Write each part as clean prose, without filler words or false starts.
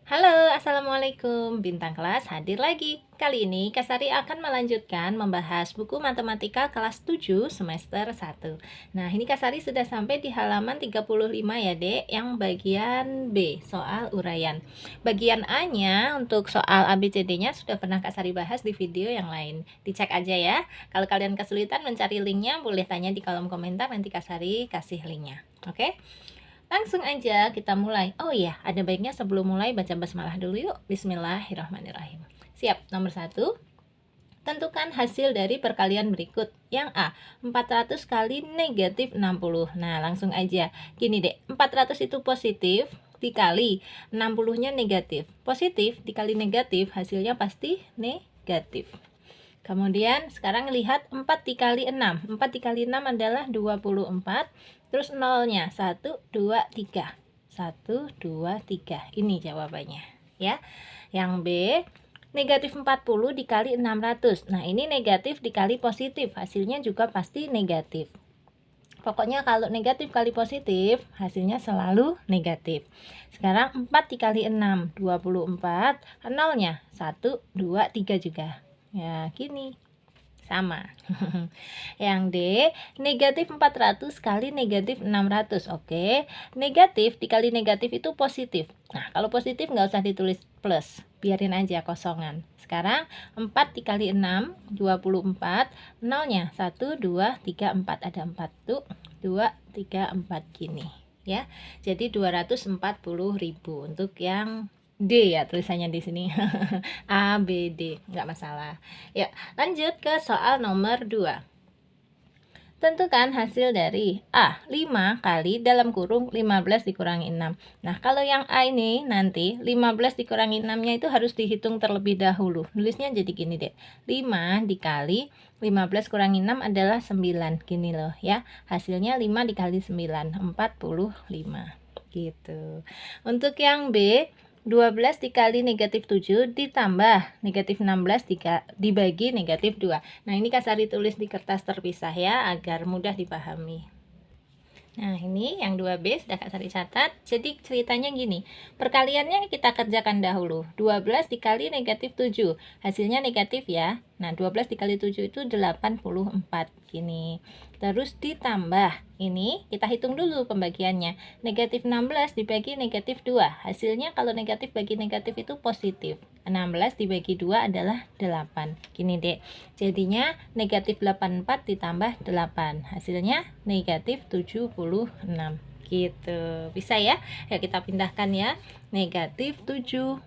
Halo, Assalamualaikum. Bintang kelas hadir lagi. Kali ini Kak Sari akan melanjutkan membahas buku matematika kelas 7 semester 1. Nah, ini Kak Sari sudah sampai di halaman 35 ya, Dek, yang bagian B, soal uraian. Bagian A-nya untuk soal ABCD-nya sudah pernah Kak Sari bahas di video yang lain. Dicek aja ya. Kalau kalian kesulitan mencari linknya, boleh tanya di kolom komentar, nanti Kak Sari kasih linknya. Oke? Langsung aja kita mulai. Oh iya, ada baiknya sebelum mulai baca basmalah dulu yuk. Bismillahirrahmanirrahim. Siap, nomor 1. Tentukan hasil dari perkalian berikut. Yang A, 400 kali negatif 60. Nah, langsung aja. Gini deh, 400 itu positif dikali 60-nya negatif. Positif dikali negatif, hasilnya pasti negatif. Kemudian sekarang lihat 4 dikali 6. 4 dikali 6 adalah 24. Terus nolnya 1, 2, 3. 1, 2, 3. Ini jawabannya ya. Yang B, negatif 40 dikali 600. Nah, ini negatif dikali positif, hasilnya juga pasti negatif. Pokoknya kalau negatif kali positif, hasilnya selalu negatif. Sekarang 4 dikali 6, 24. Nolnya 1, 2, 3 juga. Ya, gini. Sama. Yang D, negatif 400 kali negatif 600. Oke, negatif dikali negatif itu positif. Nah, kalau positif nggak usah ditulis plus, biarin aja kosongan. Sekarang 4 dikali 6, 24. Nolnya 1, 2, 3, 4. Ada 4 tuh, 2, 3, 4 gini ya. Jadi 240.000 untuk yang D ya tulisannya di sini. A, B, D, nggak masalah. Ya, lanjut ke soal nomor 2. Tentukan hasil dari A, 5 kali dalam kurung 15 dikurangi 6. Nah, kalau yang A ini nanti 15 dikurangi 6-nya itu harus dihitung terlebih dahulu. Nulisnya jadi gini deh. 5 dikali 15 kurangi 6 adalah 9. Gini loh ya. Hasilnya 5 dikali 9, 45. Gitu. Untuk yang B, 12 dikali negatif 7 ditambah negatif 16 dibagi negatif 2. Nah, ini Kak Sari tulis di kertas terpisah ya, agar mudah dipahami. Nah, ini yang 2B sudah Kak Sari catat. Jadi ceritanya gini, perkaliannya kita kerjakan dahulu. 12 dikali negatif 7, hasilnya negatif ya. Nah, 12 dikali 7 itu 84. Gini. Terus ditambah, ini kita hitung dulu pembagiannya. Negatif 16 dibagi negatif 2. Hasilnya kalau negatif bagi negatif itu positif. 16 dibagi 2 adalah 8. Gini dek, jadinya negatif 84 ditambah 8. Hasilnya negatif 76. Gitu. Bisa ya? Ya, kita pindahkan ya. Negatif 76.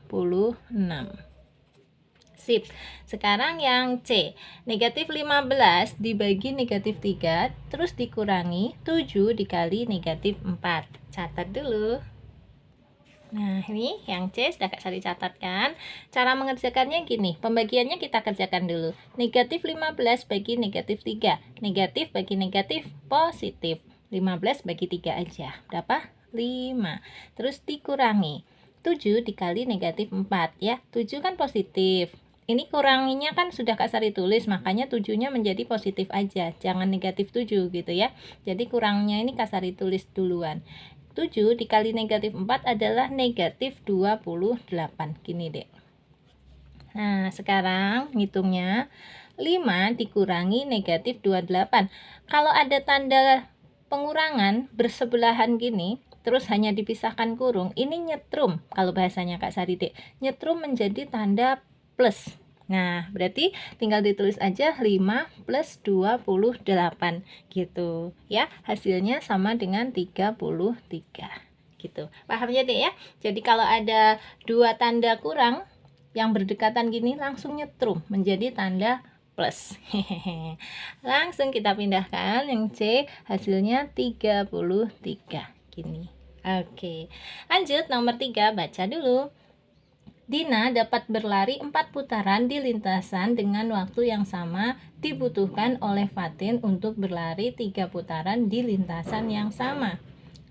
Sip. Sekarang yang C. Negatif 15 dibagi negatif 3, terus dikurangi 7 dikali negatif 4. Catat dulu. Nah, ini yang C sudah Kak Sari catatkan. Cara mengerjakannya gini, pembagiannya kita kerjakan dulu. Negatif 15 bagi negatif 3. Negatif bagi negatif, positif. 15 bagi 3 aja. Berapa? 5. Terus dikurangi 7 dikali negatif 4 ya. 7 kan positif. Ini kuranginya kan sudah Kak Sari tulis, makanya 7-nya menjadi positif aja. Jangan negatif 7 gitu ya. Jadi kurangnya ini Kak Sari tulis duluan. 7 dikali negatif 4 adalah negatif 28. Gini deh. Nah, sekarang ngitungnya 5 dikurangi negatif 28. Kalau ada tanda pengurangan bersebelahan gini, terus hanya dipisahkan kurung, ini nyetrum. Kalau bahasanya Kak Sari deh, nyetrum menjadi tanda plus. Nah, berarti tinggal ditulis aja 5 plus 28 gitu ya. Hasilnya sama dengan 33 gitu. Paham ya, Dek ya? Jadi kalau ada dua tanda kurang yang berdekatan gini, langsung nyetrum menjadi tanda plus. Langsung kita pindahkan yang C, hasilnya 33 gini. Oke. Lanjut nomor 3, baca dulu. Dina dapat berlari 4 putaran di lintasan dengan waktu yang sama dibutuhkan oleh Fatin untuk berlari 3 putaran di lintasan yang sama.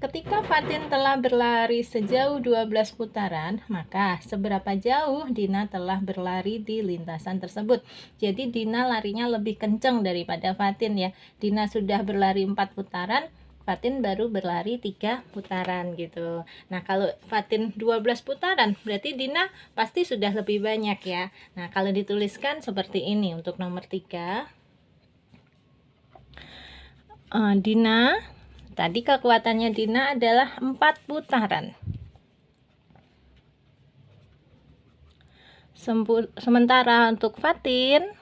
Ketika Fatin telah berlari sejauh 12 putaran, maka seberapa jauh Dina telah berlari di lintasan tersebut. Jadi Dina larinya lebih kenceng daripada Fatin ya. Dina sudah berlari 4 putaran, Fatin baru berlari 3 putaran gitu. Nah, kalau Fatin 12 putaran, berarti Dina pasti sudah lebih banyak ya. Nah, kalau dituliskan seperti ini untuk nomor 3. Dina, tadi kekuatannya Dina adalah 4 putaran. Sementara untuk Fatin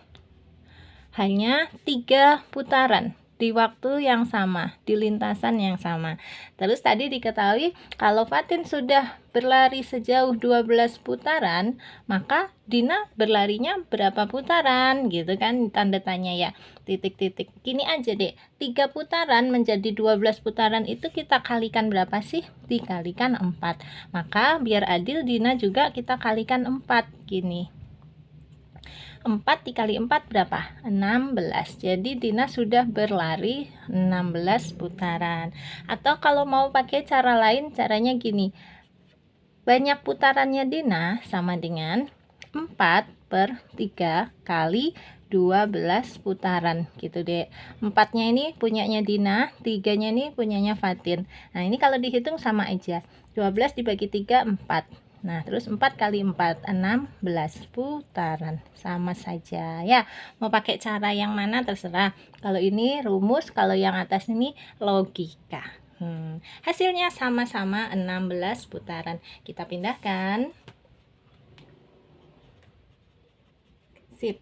hanya 3 putaran di waktu yang sama, di lintasan yang sama. Terus tadi diketahui kalau Fatin sudah berlari sejauh 12 putaran, maka Dina berlarinya berapa putaran gitu kan, tanda tanya ya, titik-titik. Gini aja deh, 3 putaran menjadi 12 putaran itu kita kalikan berapa sih? Dikalikan 4. Maka biar adil Dina juga kita kalikan 4 gini. 4 dikali 4 berapa? 16. Jadi Dina sudah berlari 16 putaran. Atau kalau mau pakai cara lain, caranya gini. Banyak putarannya Dina sama dengan 4/3 kali 12 putaran gitu deh. 4-nya ini punyanya Dina, 3-nya ini punyanya Fatin. Nah, ini kalau dihitung sama aja. 12 dibagi 3, 4. Nah, terus 4 kali 4, 16 putaran. Sama saja ya. Mau pakai cara yang mana terserah. Kalau ini rumus, kalau yang atas ini logika. Hasilnya sama-sama 16 putaran. Kita pindahkan. Sip.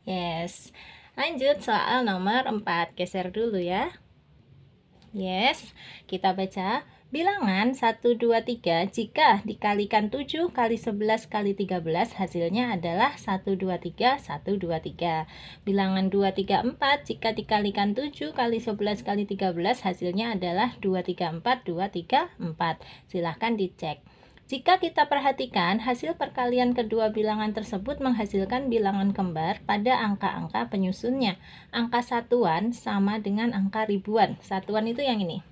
Yes. Lanjut soal nomor 4. Geser dulu ya. Yes. Kita baca. Bilangan 1, 2, 3 jika dikalikan 7 kali 11 kali 13 hasilnya adalah 1, 2, 3, 1, 2, 3. Bilangan 2, 3, 4 jika dikalikan 7 kali 11 kali 13 hasilnya adalah 2, 3, 4, 2, 3, 4. Silahkan dicek. Jika kita perhatikan, hasil perkalian kedua bilangan tersebut menghasilkan bilangan kembar pada angka-angka penyusunnya. Angka satuan sama dengan angka ribuan. Satuan itu yang ini.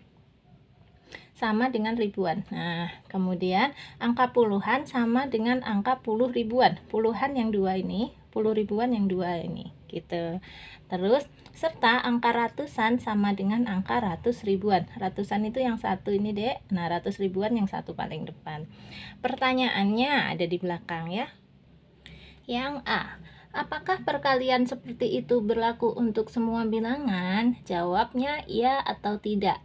Sama dengan ribuan. Nah, kemudian angka puluhan sama dengan angka puluh ribuan. Puluhan yang dua ini, puluh ribuan yang dua ini, gitu. Terus, serta angka ratusan sama dengan angka ratus ribuan. Ratusan itu yang satu ini, Dek. Nah, ratus ribuan yang satu paling depan. Pertanyaannya ada di belakang ya. Yang A. Apakah perkalian seperti itu berlaku untuk semua bilangan? Jawabnya iya atau tidak.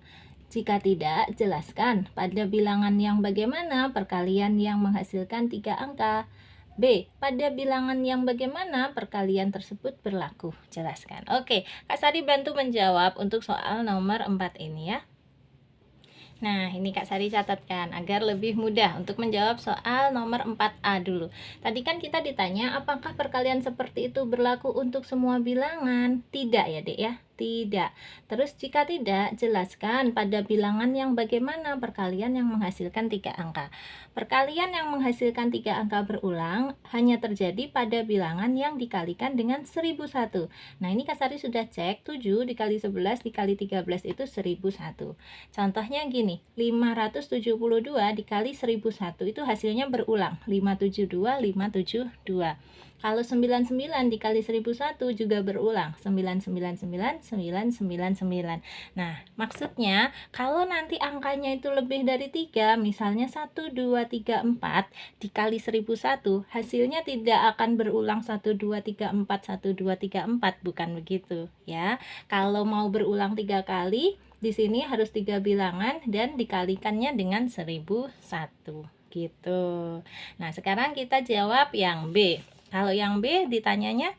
Jika tidak, jelaskan pada bilangan yang bagaimana perkalian yang menghasilkan 3 angka. B. Pada bilangan yang bagaimana perkalian tersebut berlaku. Jelaskan. Oke, Kak Sari bantu menjawab untuk soal nomor 4 ini ya. Nah, ini Kak Sari catatkan agar lebih mudah untuk menjawab soal nomor 4A dulu. Tadi kan kita ditanya apakah perkalian seperti itu berlaku untuk semua bilangan? Tidak ya, Dek ya? Tidak. Terus jika tidak, jelaskan pada bilangan yang bagaimana perkalian yang menghasilkan 3 angka. Perkalian yang menghasilkan 3 angka berulang hanya terjadi pada bilangan yang dikalikan dengan 1001. Nah, ini Kak Sari sudah cek, 7 dikali 11 dikali 13 itu 1001. Contohnya gini, 572 dikali 1001 itu hasilnya berulang, 572, 572. Kalau 99 dikali 1001 juga berulang, 999, 999. Nah, maksudnya kalau nanti angkanya itu lebih dari 3, misalnya 1, 2, 3, 4 dikali 1001, hasilnya tidak akan berulang 1, 2, 3, 4, 1, 2, 3, 4, bukan begitu ya. Kalau mau berulang 3 kali, di sini harus 3 bilangan dan dikalikannya dengan 1001 gitu. Nah, sekarang kita jawab yang B. Kalau yang B ditanyanya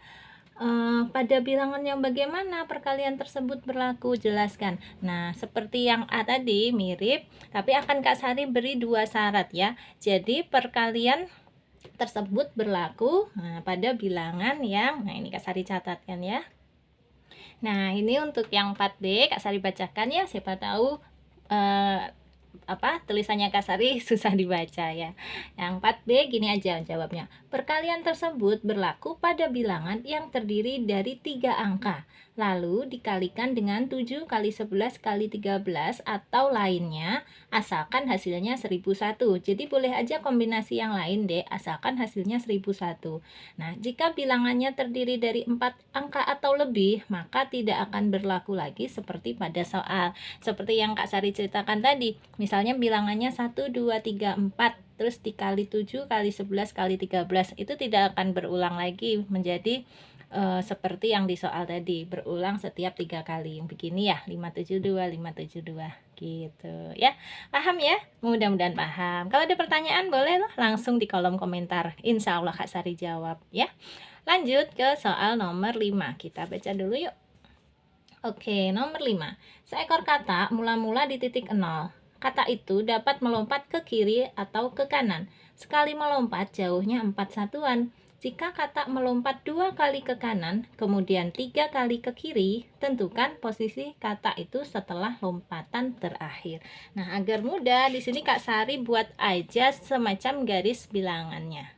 pada bilangan yang bagaimana perkalian tersebut berlaku, jelaskan. Nah, seperti yang A tadi mirip, tapi akan Kak Sari beri 2 syarat ya. Jadi perkalian tersebut berlaku pada bilangan yang, nah ini Kak Sari catatkan ya. Nah, ini untuk yang 4B Kak Sari bacakan ya, siapa tahu tulisannya Kak Sari susah dibaca ya. Yang 4B gini aja jawabnya. Perkalian tersebut berlaku pada bilangan yang terdiri dari 3 angka. lalu dikalikan dengan 7 kali 11 kali 13 atau lainnya, asalkan hasilnya 1001. Jadi boleh aja kombinasi yang lain deh, asalkan hasilnya 1001. Nah, jika bilangannya terdiri dari 4 angka atau lebih, maka tidak akan berlaku lagi seperti pada soal. Seperti yang Kak Sari ceritakan tadi, misalnya bilangannya 1, 2, 3, 4, terus dikali 7 kali 11 kali 13, itu tidak akan berulang lagi menjadi seperti yang di soal tadi, berulang setiap 3 kali. Begini ya, 572, 572 gitu ya. Paham ya? Mudah-mudahan paham. Kalau ada pertanyaan boleh loh langsung di kolom komentar. Insya Allah Kak Sari jawab ya. Lanjut ke soal nomor 5. Kita baca dulu yuk. Oke, nomor 5. Seekor kata mula-mula di titik 0. Kata itu dapat melompat ke kiri atau ke kanan. Sekali melompat jauhnya 4 satuan. Jika kata melompat 2 kali ke kanan, kemudian 3 kali ke kiri, tentukan posisi kata itu setelah lompatan terakhir. Nah, agar mudah, di sini Kak Sari buat aja semacam garis bilangannya.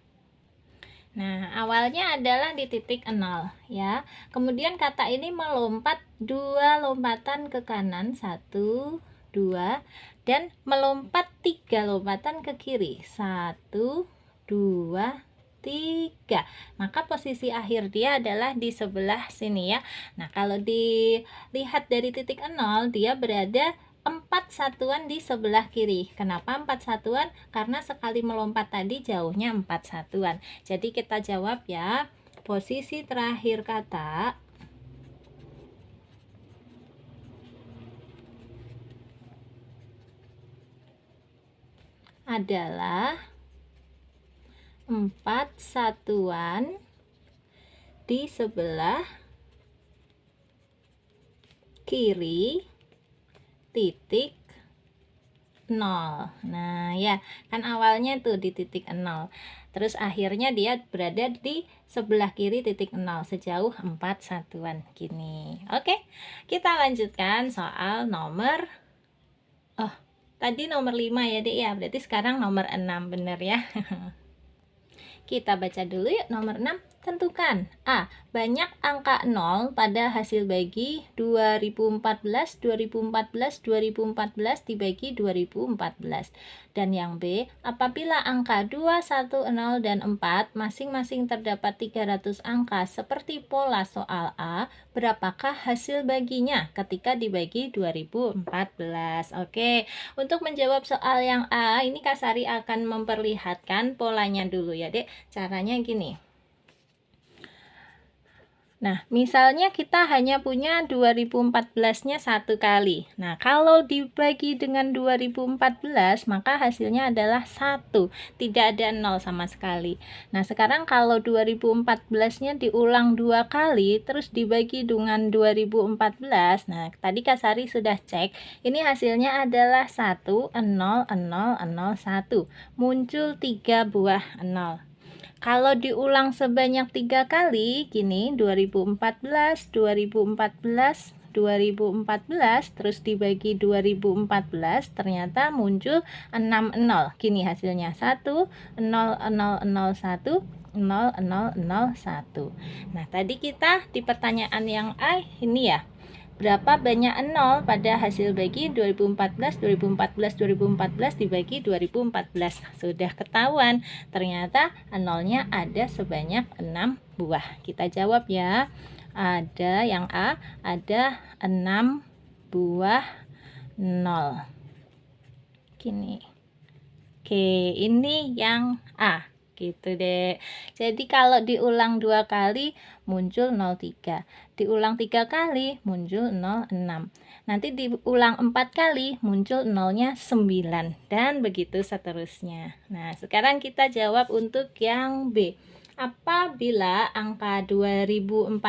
Nah, awalnya adalah di titik 0 ya. Kemudian kata ini melompat 2 lompatan ke kanan, 1, 2, dan melompat 3 lompatan ke kiri, 1, 2, 3. Maka posisi akhir dia adalah di sebelah sini ya. Nah, kalau dilihat dari titik 0, dia berada 4 satuan di sebelah kiri. Kenapa 4 satuan? Karena sekali melompat tadi jauhnya 4 satuan. Jadi kita jawab ya, posisi terakhir kata adalah 4 satuan di sebelah kiri titik 0. Nah ya, kan awalnya tuh di titik 0, terus akhirnya dia berada di sebelah kiri titik 0 sejauh 4 satuan gini. Oke, kita lanjutkan soal nomor tadi nomor 5 ya Dek ya, berarti sekarang nomor 6, bener ya. Kita baca dulu yuk nomor 6. Tentukan A. Banyak angka 0 pada hasil bagi 2014, 2014, 2014 dibagi 2014. Dan yang B. Apabila angka 2, 1, 0, dan 4 masing-masing terdapat 300 angka seperti pola soal A, berapakah hasil baginya ketika dibagi 2014? Oke, untuk menjawab soal yang A, ini Kak Sari akan memperlihatkan polanya dulu ya Dek. Caranya gini. Nah, misalnya kita hanya punya 2014-nya 1 kali. Nah, kalau dibagi dengan 2014, maka hasilnya adalah 1. Tidak ada 0 sama sekali. Nah, sekarang kalau 2014-nya diulang 2 kali, terus dibagi dengan 2014. Nah, tadi Kak Sari sudah cek, ini hasilnya adalah 1, 0, 0, 0, 1. Muncul 3 buah 0. Kalau diulang sebanyak 3 kali, gini 2014, 2014, 2014, terus dibagi 2014, ternyata muncul 6 0. Gini hasilnya 1, 0, 0, 0, 1, 0, 0, 0, 1. Nah, tadi kita di pertanyaan yang A ini ya, berapa banyak 0 pada hasil bagi 2014, 2014, 2014 dibagi 2014. Sudah ketahuan, ternyata 0-nya ada sebanyak 6 buah. Kita jawab ya. Ada yang A, ada 6 buah 0. Gini. Oke, ini yang A. Gitu deh. Jadi kalau diulang 2 kali muncul 03, diulang 3 kali muncul 06, nanti diulang 4 kali muncul 0-nya 9, dan begitu seterusnya. Nah, sekarang kita jawab untuk yang B. Apabila angka 2014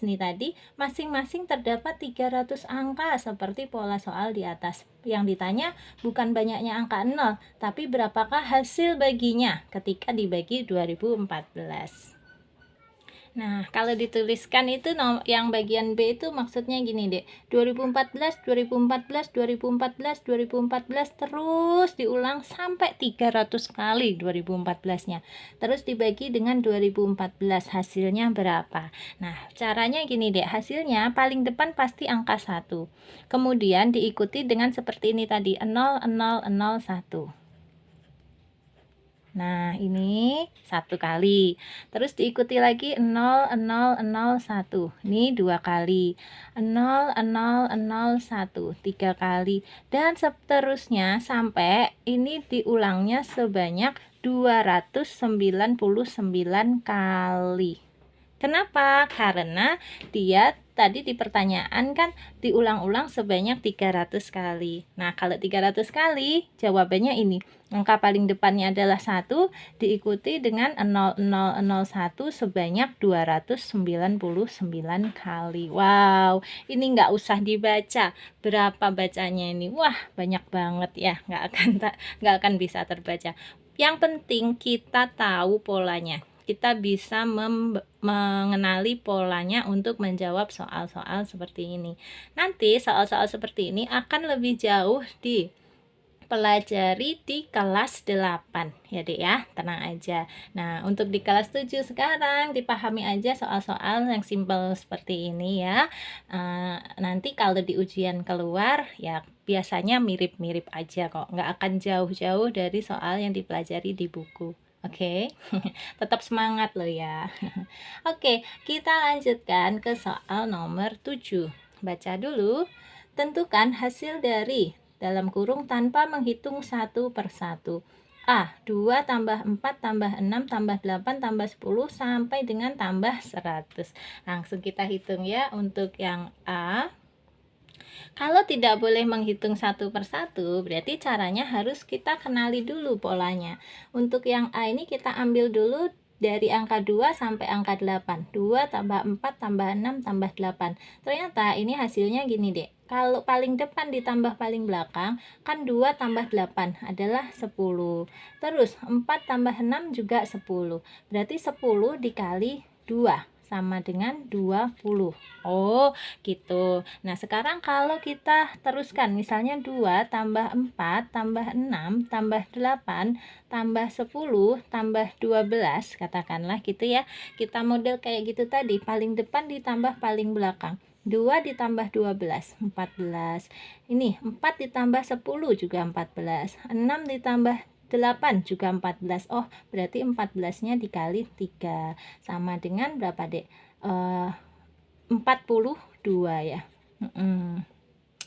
nih tadi masing-masing terdapat 300 angka seperti pola soal di atas. Yang ditanya bukan banyaknya angka 0, tapi berapakah hasil baginya ketika dibagi 2014. Nah, kalau dituliskan itu yang bagian B itu maksudnya gini, Dek. 2014, 2014, 2014, 2014 terus diulang sampai 300 kali 2014-nya. Terus dibagi dengan 2014, hasilnya berapa? Nah, caranya gini, Dek. Hasilnya paling depan pasti angka 1. Kemudian diikuti dengan seperti ini tadi, 0001. Nah, ini 1 kali. Terus diikuti lagi 0001. Ini 2 kali. 0001 3 kali. Dan seterusnya sampai ini diulangnya sebanyak 299 kali. Kenapa? Karena dia tadi di pertanyaan kan diulang-ulang sebanyak 300 kali. Nah, kalau 300 kali, jawabannya ini. Angka paling depannya adalah 1, diikuti dengan 0001 sebanyak 299 kali. Wow, ini nggak usah dibaca. Berapa bacanya ini? Wah, banyak banget ya. Nggak akan bisa terbaca. Yang penting kita tahu polanya. Kita bisa mengenali polanya untuk menjawab soal-soal seperti ini. Nanti soal-soal seperti ini akan lebih jauh dipelajari di kelas 8 ya Dek ya, tenang aja. Nah, untuk di kelas 7 sekarang dipahami aja soal-soal yang simpel seperti ini ya. Nanti kalau di ujian keluar ya biasanya mirip-mirip aja kok, nggak akan jauh-jauh dari soal yang dipelajari di buku. Oke, tetap semangat loh ya. Oke, kita lanjutkan ke soal nomor 7. Baca dulu. Tentukan hasil dari dalam kurung tanpa menghitung satu persatu. A. 2 tambah 4 tambah 6 tambah 8 tambah 10 sampai dengan tambah 100. Langsung kita hitung ya untuk yang A. Kalau tidak boleh menghitung satu persatu, berarti caranya harus kita kenali dulu polanya. Untuk yang A ini kita ambil dulu dari angka 2 sampai angka 8. 2 tambah 4 tambah 6 tambah 8. Ternyata ini hasilnya gini dek. Kalau paling depan ditambah paling belakang, kan 2 tambah 8 adalah 10. Terus 4 tambah 6 juga 10. Berarti 10 dikali 2 sama dengan 20. Oh, gitu. Nah, sekarang kalau kita teruskan, misalnya 2 tambah 4 tambah 6 tambah 8 tambah 10 tambah 12, katakanlah gitu ya. Kita model kayak gitu tadi, paling depan ditambah paling belakang. 2 ditambah 12, 14. Ini 4 ditambah 10 juga 14. 6 ditambah 8 juga 14. Oh, berarti 14-nya dikali 3 sama dengan berapa, Dek? 42 ya.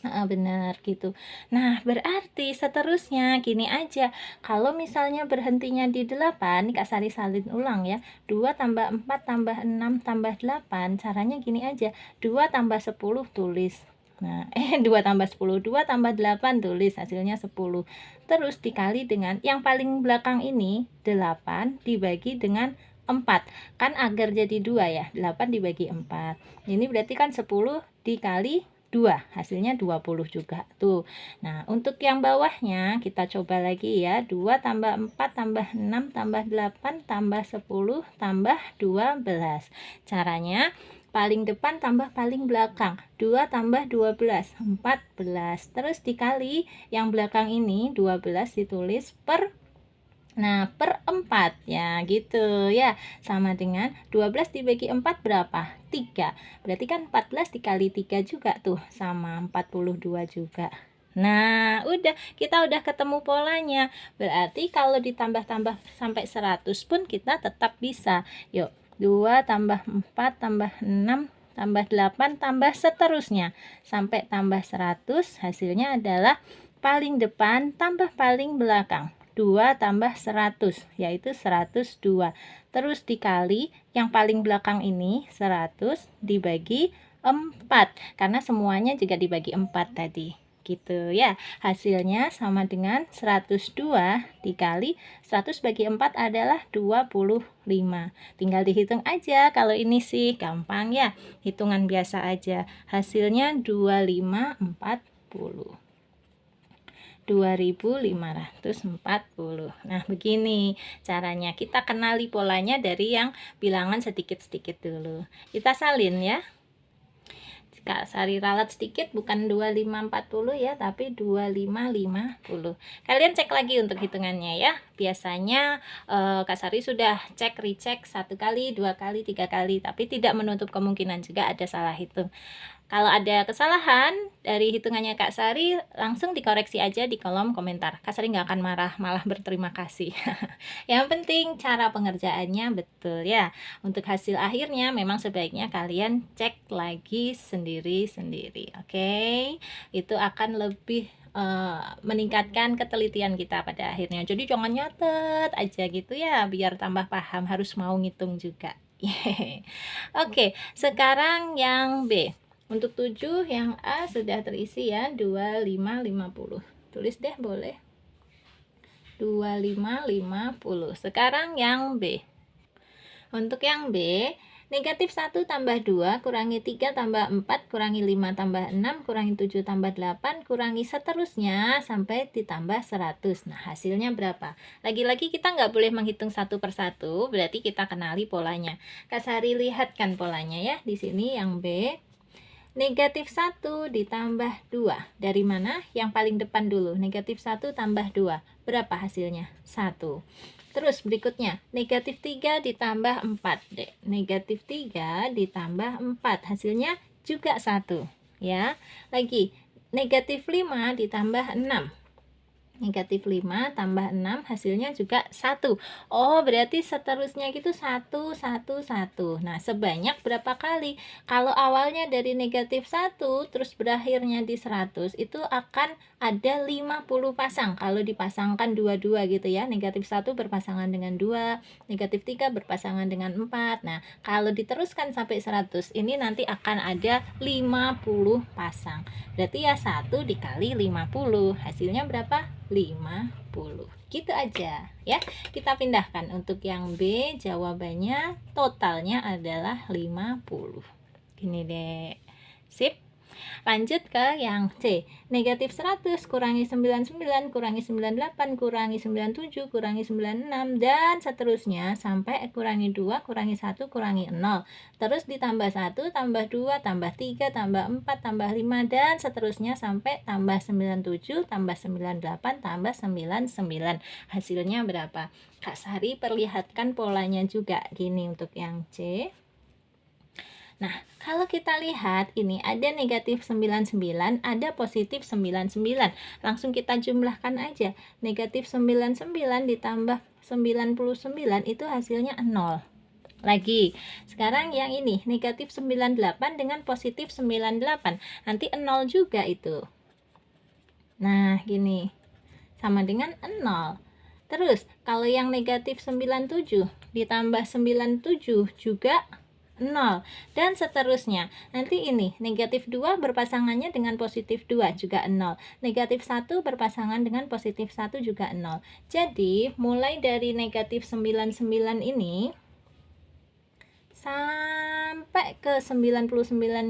Benar gitu. Nah, berarti seterusnya gini aja. Kalau misalnya berhentinya di 8, Kak Sari salin ulang ya. 2 tambah 4 tambah 6 tambah 8, caranya gini aja. 2 tambah 10 tulis. Nah, 2 tambah 10, 2 tambah 8 tulis, hasilnya 10. Terus dikali dengan yang paling belakang ini, 8 dibagi dengan 4. Kan agar jadi 2 ya, 8 dibagi 4. Ini berarti kan 10 dikali 2, hasilnya 20 juga tuh. Nah, untuk yang bawahnya kita coba lagi ya. 2 tambah 4 tambah 6 tambah 8 tambah 10 tambah 12. Caranya paling depan tambah paling belakang. 2 tambah 12, 14. Terus dikali yang belakang ini 12 ditulis per 4 ya gitu ya. Sama dengan 12 dibagi 4 berapa? 3. Berarti kan 14 dikali 3 juga tuh sama 42 juga. Nah, kita udah ketemu polanya. Berarti kalau ditambah-tambah sampai 100 pun kita tetap bisa. Yuk, 2 tambah 4 tambah 6 tambah 8 tambah seterusnya sampai tambah 100, hasilnya adalah paling depan tambah paling belakang. 2 tambah 100, yaitu 102. Terus dikali yang paling belakang ini 100 dibagi 4, karena semuanya juga dibagi 4 tadi. Gitu ya. Hasilnya sama dengan 102 dikali 100 bagi 4 adalah 25. Tinggal dihitung aja. Kalau ini sih gampang ya. Hitungan biasa aja. Hasilnya 2540. 2.540. Nah, begini caranya. Kita kenali polanya dari yang bilangan sedikit-sedikit dulu. Kita salin ya. Kak Sari ralat sedikit, bukan 2540 ya, tapi 2550. Kalian cek lagi untuk hitungannya ya. Biasanya Kak Sari sudah cek recheck 1 kali, 2 kali, 3 kali, tapi tidak menutup kemungkinan juga ada salah hitung. Kalau ada kesalahan dari hitungannya Kak Sari, langsung dikoreksi aja di kolom komentar. Kak Sari nggak akan marah, malah berterima kasih. Yang penting cara pengerjaannya betul ya. Untuk hasil akhirnya memang sebaiknya kalian cek lagi sendiri-sendiri. Oke? Itu akan lebih meningkatkan ketelitian kita pada akhirnya. Jadi jangan nyatet aja gitu ya, biar tambah paham, harus mau ngitung juga. Oke, sekarang yang B. Untuk 7 yang A sudah terisi ya, 2550. Tulis deh boleh. 2550. Sekarang yang B. Untuk yang B, negatif 1 tambah 2 kurangi 3 tambah 4 kurangi 5 tambah 6 kurangi 7 tambah 8 kurangi seterusnya sampai ditambah 100. Nah, hasilnya berapa? Lagi-lagi kita nggak boleh menghitung satu persatu, berarti kita kenali polanya. Kak Sari lihatkan polanya ya. Di sini yang B. Negatif 1 ditambah 2. Dari mana? Yang paling depan dulu. Negatif 1 tambah 2. Berapa hasilnya? 1. Terus berikutnya, negatif 3 ditambah 4. Negatif 3 ditambah 4. Hasilnya juga 1. Ya. Lagi, negatif 5 ditambah 6. Negatif 5 tambah 6 hasilnya juga 1. Oh, berarti seterusnya gitu 1, 1, 1. Nah, sebanyak berapa kali? Kalau awalnya dari negatif 1 terus berakhirnya di 100, itu akan ada 50 pasang. Kalau dipasangkan dua-dua gitu ya. Negatif 1 berpasangan dengan 2, negatif 3 berpasangan dengan 4. Nah, kalau diteruskan sampai 100, ini nanti akan ada 50 pasang. Berarti ya 1 dikali 50. Hasilnya berapa? 50. Gitu aja ya. Kita pindahkan untuk yang B, jawabannya totalnya adalah 50. Gini deh. Sip. Lanjut ke yang C. Negatif 100 kurangi 99 kurangi 98 kurangi 97 kurangi 96 dan seterusnya sampai kurangi 2 kurangi 1 kurangi 0. Terus ditambah 1 tambah 2 tambah 3 tambah 4 tambah 5 dan seterusnya sampai tambah 97 tambah 98 tambah 99. Hasilnya berapa? Kak Sari perlihatkan polanya juga. Gini untuk yang C. Nah, kalau kita lihat ini ada negatif 99, ada positif 99. Langsung kita jumlahkan aja. Negatif 99 ditambah 99 itu hasilnya 0. Lagi, sekarang yang ini negatif 98 dengan positif 98. Nanti 0 juga itu. Nah, gini. Sama dengan 0. Terus, kalau yang negatif 97 ditambah 97 juga 0 dan seterusnya. Nanti ini negatif 2 berpasangannya dengan positif 2 juga 0. Negatif 1 berpasangan dengan positif 1 juga 0. Jadi mulai dari negatif 99 ini sampai ke 99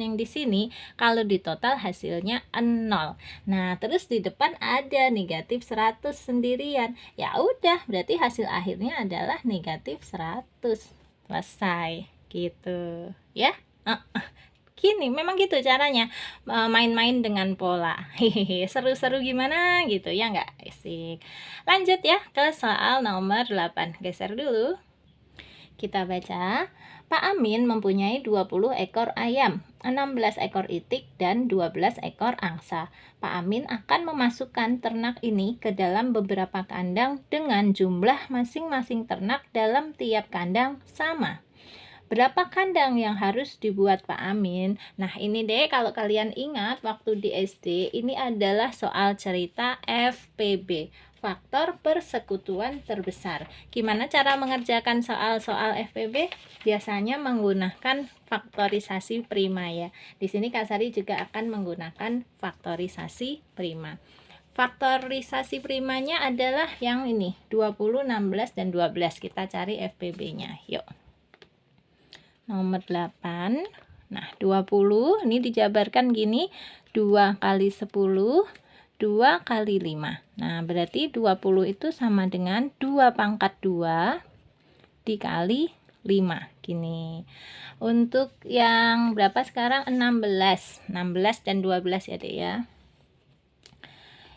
yang di sini, kalau di total hasilnya 0. Nah, terus di depan ada negatif 100 sendirian. Ya udah, berarti hasil akhirnya adalah negatif 100. Selesai gitu ya. Gini, memang gitu caranya main-main dengan pola. Hehehe, seru-seru gimana gitu ya, nggak? Asik. Lanjut ya ke soal nomor 8. Geser dulu. Kita baca. Pak Amin mempunyai 20 ekor ayam, 16 ekor itik, dan 12 ekor angsa. Pak Amin akan memasukkan ternak ini ke dalam beberapa kandang dengan jumlah masing-masing ternak dalam tiap kandang sama. Berapa kandang yang harus dibuat Pak Amin? Nah, ini deh kalau kalian ingat waktu di SD, ini adalah soal cerita FPB. Faktor persekutuan terbesar. Gimana cara mengerjakan soal-soal FPB? Biasanya menggunakan faktorisasi prima ya. Di sini Kak Sari juga akan menggunakan faktorisasi prima. Faktorisasi primanya adalah yang ini, 20, 16, dan 12. Kita cari FPB-nya. Yuk. Nomor 8. Nah, 20 ini dijabarkan gini, 2 kali 10 2 kali 5. Nah, berarti 20 itu sama dengan 2 pangkat 2 dikali 5. Gini. Untuk yang berapa sekarang? 16. 16 dan 12 ya, Dek ya.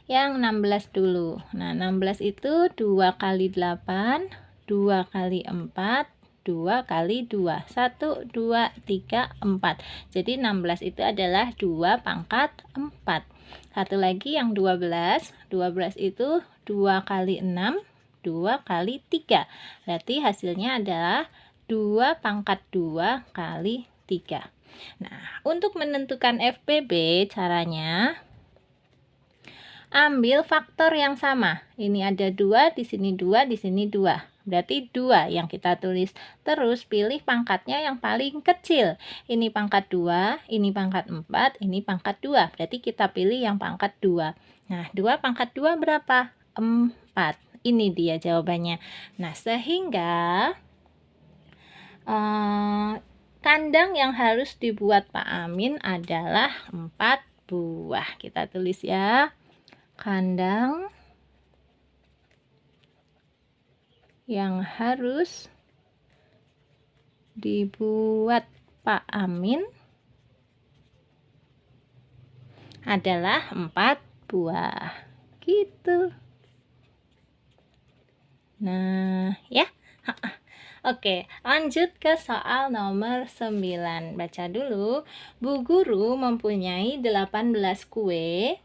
Yang 16 dulu. Nah, 16 itu 2 kali 8, 2 kali 4, 2 kali 2. 1, 2, 3, 4. Jadi 16 itu adalah 2 pangkat 4. Satu lagi yang 12. 12 itu 2 kali 6, 2 kali 3. Berarti hasilnya adalah 2 pangkat 2 kali 3. Nah, untuk menentukan FPB caranya ambil faktor yang sama. Ini ada 2, di sini 2, di sini 2. Berarti 2 yang kita tulis. Terus pilih pangkatnya yang paling kecil. Ini pangkat 2, ini pangkat 4, ini pangkat 2. Berarti kita pilih yang pangkat 2. Nah, 2 pangkat 2 berapa? 4. Ini dia jawabannya. Nah, sehingga kandang yang harus dibuat Pak Amin adalah 4 buah. Kita tulis ya. Kandang yang harus dibuat Pak Amin adalah 4 buah. Gitu. Nah, ya. Oke, lanjut ke soal nomor 9. Baca dulu. Bu guru mempunyai 18 kue,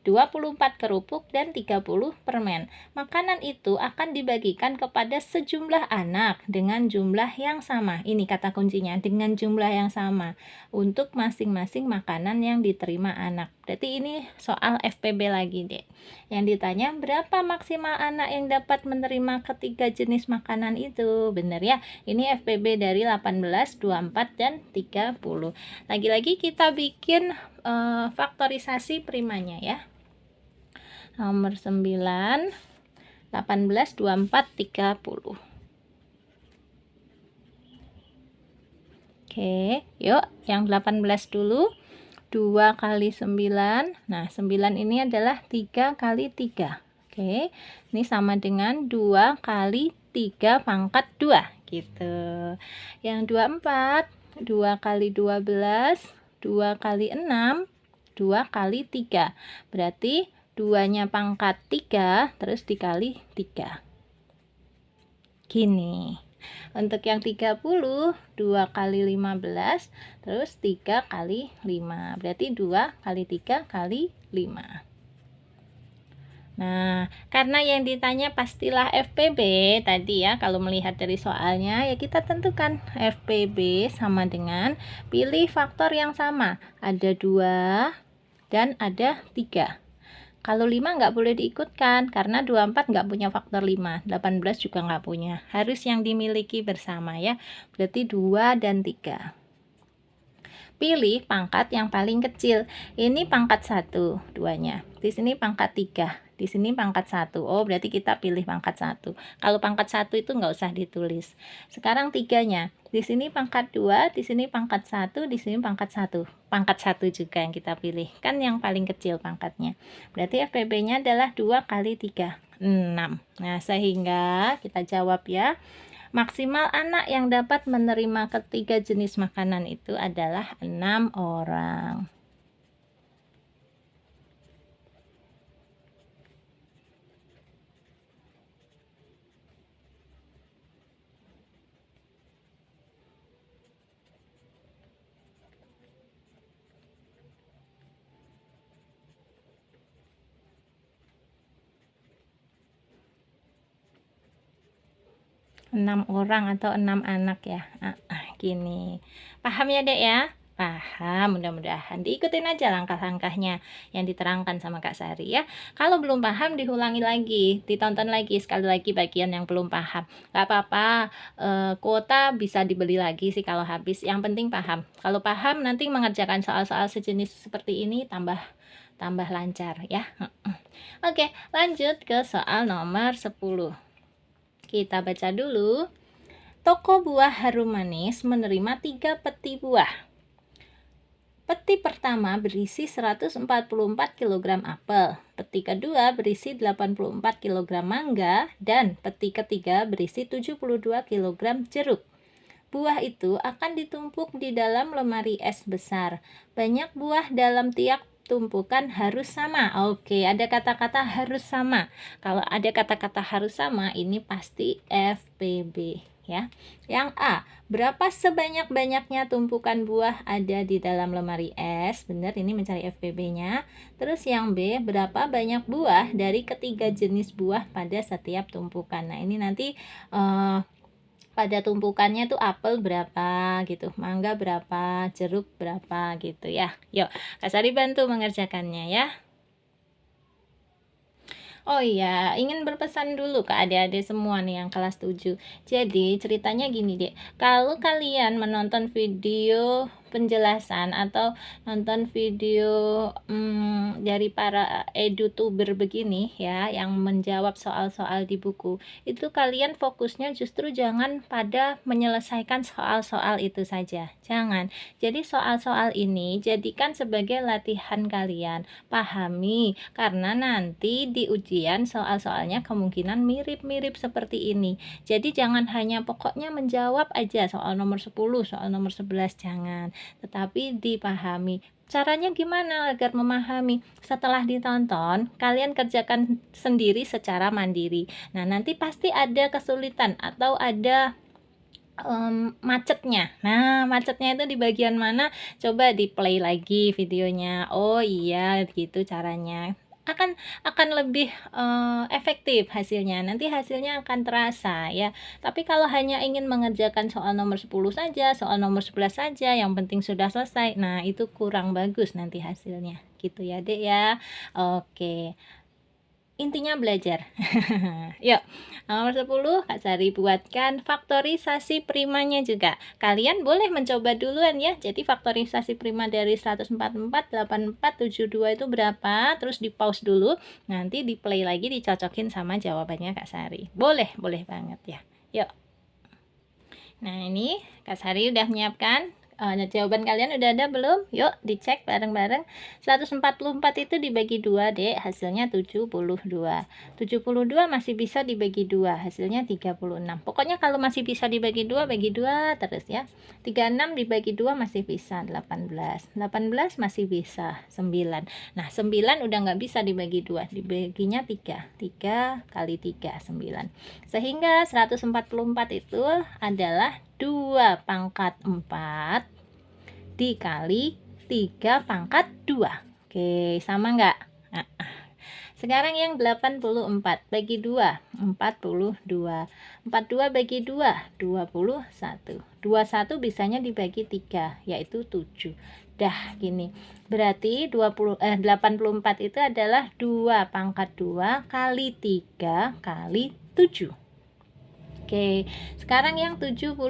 24 kerupuk, dan 30 permen. Makanan itu akan dibagikan kepada sejumlah anak dengan jumlah yang sama. Ini kata kuncinya, dengan jumlah yang sama untuk masing-masing makanan yang diterima anak. Berarti ini soal FPB lagi, Dek. Yang ditanya, berapa maksimal anak yang dapat menerima ketiga jenis makanan itu? Benar ya? Ini FPB dari 18, 24, dan 30. Lagi-lagi kita bikin faktorisasi primanya ya. Nomor 9, 18, 24, 30. Oke, yuk yang 18 dulu. 2 kali 9. Nah, 9 ini adalah 3 kali 3. Oke, ini sama dengan 2 kali 3 pangkat 2. Gitu. Yang 24, 2 kali 12, 2 kali 6, 2 kali 3. Berarti 2-nya pangkat 3, terus dikali 3. Gini. Untuk yang 30, 2 kali 15, terus 3 kali 5. Berarti 2 kali 3 kali 5. Nah, karena yang ditanya pastilah FPB tadi ya, kalau melihat dari soalnya ya kita tentukan FPB sama dengan pilih faktor yang sama. Ada 2 dan ada 3. Kalau 5 nggak boleh diikutkan, karena 24 nggak punya faktor 5, 18 juga nggak punya. Harus yang dimiliki bersama ya, berarti 2 dan 3. Pilih pangkat yang paling kecil. Ini pangkat 1, duanya. Di sini pangkat 3, di sini pangkat 1. Oh, berarti kita pilih pangkat 1. Kalau pangkat 1 itu nggak usah ditulis. Sekarang 3-nya. Di sini pangkat 2, di sini pangkat 1, di sini pangkat 1. Pangkat 1 juga yang kita pilih. Kan yang paling kecil pangkatnya. Berarti FPB-nya adalah 2 kali 3, 6. Nah, sehingga kita jawab ya. Maksimal anak yang dapat menerima ketiga jenis makanan itu adalah 6 orang. 6 orang atau 6 anak ya. Gini. Paham ya, Dek ya? Paham, mudah-mudahan diikutin aja langkah-langkahnya yang diterangkan sama Kak Sari ya. Kalau belum paham diulangi lagi, ditonton lagi sekali lagi bagian yang belum paham. Gak apa-apa, kuota bisa dibeli lagi sih kalau habis. Yang penting paham. Kalau paham nanti mengerjakan soal-soal sejenis seperti ini tambah lancar ya. Oke, lanjut ke soal nomor 10. Kita baca dulu. Toko buah harum manis menerima 3 peti buah. Peti pertama berisi 144 kg apel, peti kedua berisi 84 kg mangga, dan peti ketiga berisi 72 kg jeruk. Buah itu akan ditumpuk di dalam lemari es besar. Banyak buah dalam tiap tumpukan harus sama. Oke, ada kata-kata harus sama. Kalau ada kata-kata harus sama, ini pasti FPB ya. Yang A, berapa sebanyak-banyaknya tumpukan buah ada di dalam lemari es? Benar, ini mencari FPB-nya. Terus yang B, berapa banyak buah dari ketiga jenis buah pada setiap tumpukan? Nah, ini nanti pada tumpukannya tuh apel berapa gitu, mangga berapa, jeruk berapa gitu ya. Yuk, Kak Sari bantu mengerjakannya ya. Oh iya, ingin berpesan dulu ke adik-adik semua nih yang kelas 7. Jadi ceritanya gini dek, kalau kalian menonton video penjelasan atau nonton video dari para edutuber begini ya, yang menjawab soal-soal di buku, itu kalian fokusnya justru jangan pada menyelesaikan soal-soal itu saja. Jangan. Jadi soal-soal ini jadikan sebagai latihan kalian. Pahami, karena nanti di ujian soal-soalnya kemungkinan mirip-mirip seperti ini. Jadi jangan hanya pokoknya menjawab aja soal nomor 10, soal nomor 11, jangan. Tetapi dipahami. Caranya gimana agar memahami? Setelah ditonton, kalian kerjakan sendiri secara mandiri. Nah, nanti pasti ada kesulitan atau ada macetnya. Nah, macetnya itu di bagian mana? Coba di play lagi videonya. Oh iya, gitu caranya. Akan lebih efektif hasilnya. Nanti hasilnya akan terasa ya. Tapi kalau hanya ingin mengerjakan soal nomor 10 saja, soal nomor 11 saja, yang penting sudah selesai. Nah, itu kurang bagus nanti hasilnya. Gitu ya, Dek ya. Oke. Intinya belajar. Yuk, nomor 10 Kak Sari buatkan faktorisasi primanya juga. Kalian boleh mencoba duluan ya. Jadi faktorisasi prima dari 144, 84, 72 itu berapa? Terus di pause dulu. Nanti di play lagi, dicocokin sama jawabannya Kak Sari. Boleh banget ya. Yuk. Nah, ini Kak Sari udah menyiapkan. Jawaban kalian udah ada belum? Yuk dicek bareng-bareng. 144 itu dibagi 2 dek, hasilnya 72. 72 masih bisa dibagi 2, hasilnya 36. Pokoknya kalau masih bisa dibagi 2, bagi 2 terus ya. 36 dibagi 2 masih bisa 18. 18 masih bisa 9. Nah, 9 udah nggak bisa dibagi 2, dibaginya 3. 3 kali 3, 9. Sehingga 144 itu adalah 2 pangkat 4 dikali 3 pangkat 2. Oke, sama enggak? Nah, sekarang yang 84 bagi 2, 42. 42 bagi 2, 21. 21 bisanya dibagi 3, yaitu 7. Dah gini. Berarti 84 itu adalah 2 pangkat 2 kali 3 kali 7. Oke, sekarang yang 72.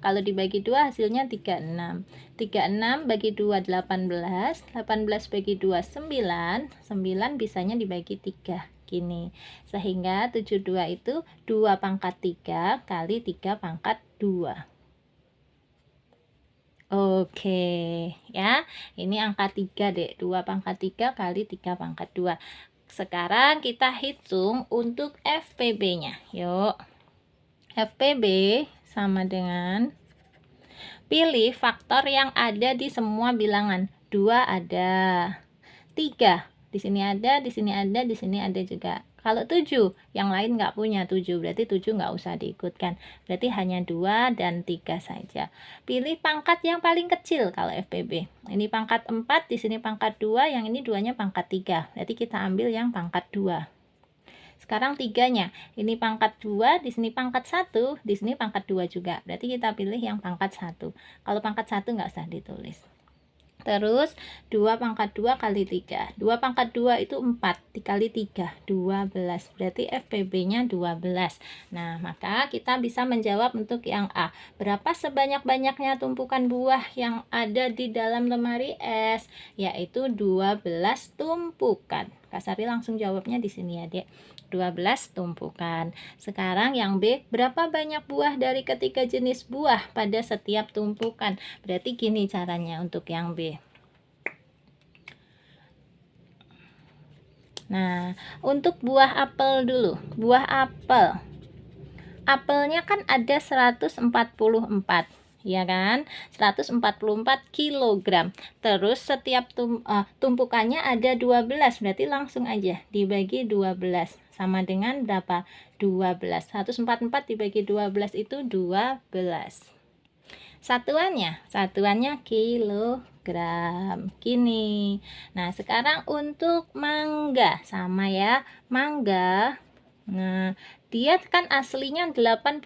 Kalau dibagi 2 hasilnya 36. 36 bagi 2 18. 18 bagi 2 9. 9 bisanya dibagi 3. Gini. Sehingga 72 itu 2 pangkat 3 kali 3 pangkat 2. Oke, ya. Ini angka 3, Dek. 2 pangkat 3 kali 3 pangkat 2. Sekarang kita hitung untuk FPB-nya. Yuk. FPB sama dengan pilih faktor yang ada di semua bilangan. 2 ada, 3 di sini ada, di sini ada, di sini ada juga. Kalau 7 yang lain nggak punya 7, berarti 7 nggak usah diikutkan. Berarti hanya 2 dan 3 saja. Pilih pangkat yang paling kecil kalau FPB. Ini pangkat 4, di sini pangkat 2, yang ini 2-nya pangkat 3. Berarti kita ambil yang pangkat 2. Sekarang 3-nya, ini pangkat 2, di sini pangkat 1, di sini pangkat 2 juga. Berarti kita pilih yang pangkat 1. Kalau pangkat 1 nggak usah ditulis. Terus 2 pangkat 2 kali 3. 2 pangkat 2 itu 4 dikali 3, 12. Berarti FPB-nya 12. Nah, maka kita bisa menjawab untuk yang A. Berapa sebanyak-banyaknya tumpukan buah yang ada di dalam lemari es? Yaitu 12 tumpukan. Kak Sari langsung jawabnya di sini ya, Dek. 12 tumpukan. Sekarang yang B, berapa banyak buah dari ketiga jenis buah pada setiap tumpukan? Berarti gini caranya untuk yang B. Nah, untuk buah apel dulu. Buah apel. Apelnya kan ada 144, ya kan? 144 kilogram. Terus setiap tumpukannya ada 12, berarti langsung aja dibagi 12. Sama dengan berapa? 12. 144 dibagi 12 itu 12. Satuannya kilogram. Gini. Nah, sekarang untuk mangga sama ya. Mangga. Nah, dia kan aslinya 84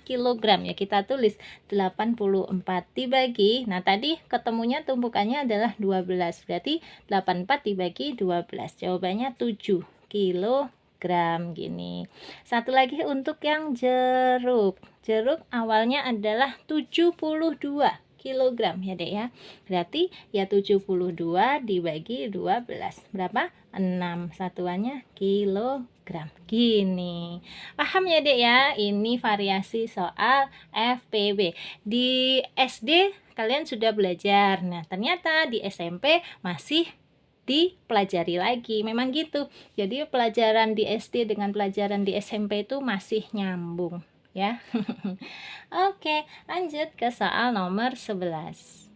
kilogram ya. Kita tulis 84 dibagi. Nah, tadi ketemunya tumpukannya adalah 12. Berarti 84 dibagi 12. Jawabannya 7 kilogram gini. Satu lagi untuk yang jeruk. Jeruk awalnya adalah 72 kilogram ya Dek ya. Berarti ya 72 dibagi 12. Berapa? 6. Satuannya kilogram. Gini. Paham ya Dek ya? Ini variasi soal FPB. Di SD kalian sudah belajar. Nah, ternyata di SMP masih dipelajari lagi. Memang gitu. Jadi pelajaran di SD dengan pelajaran di SMP itu masih nyambung ya. Oke, lanjut ke soal nomor 11.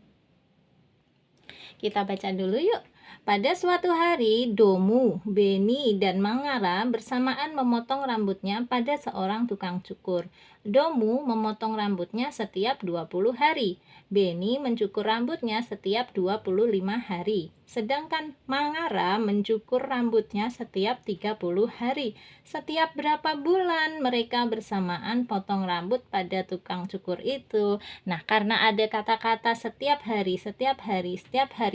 Kita baca dulu yuk. Pada suatu hari, Domu, Beni, dan Mangara bersamaan memotong rambutnya pada seorang tukang cukur. Domu memotong rambutnya setiap 20 hari. Beni mencukur rambutnya setiap 25 hari. Sedangkan Mangara mencukur rambutnya setiap 30 hari. Setiap berapa bulan mereka bersamaan potong rambut pada tukang cukur itu? Nah, karena ada kata-kata setiap hari